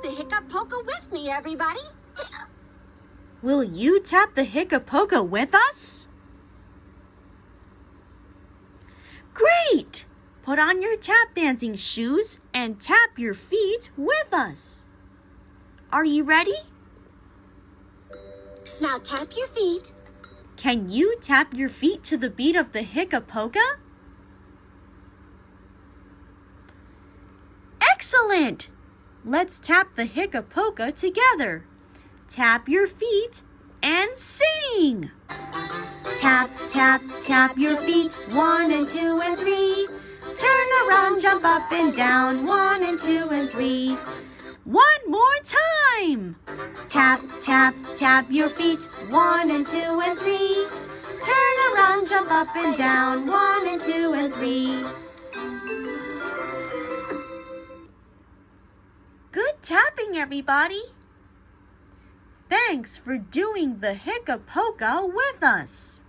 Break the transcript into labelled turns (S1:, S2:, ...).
S1: the Hiccup Polka with me, everybody.
S2: Will you tap the Hiccup Polka with us? Great! Put on your tap dancing shoes and tap your feet with us. Are you ready?
S1: Now tap your feet.
S2: Can you tap your feet to the beat of the Hiccup Polka? Excellent! Let's tap the Hiccup Polka together. Tap your feet and sing! Tap, tap, tap your feet, 1 and 2 and 3. Turn around, jump up and down, 1 and 2 and 3. One more time! Tap, tap, tap your feet, 1 and 2 and 3. Turn around, jump up and down, 1 and 2 and 3. Good tapping, everybody! Thanks for doing the Hiccup Polka with us.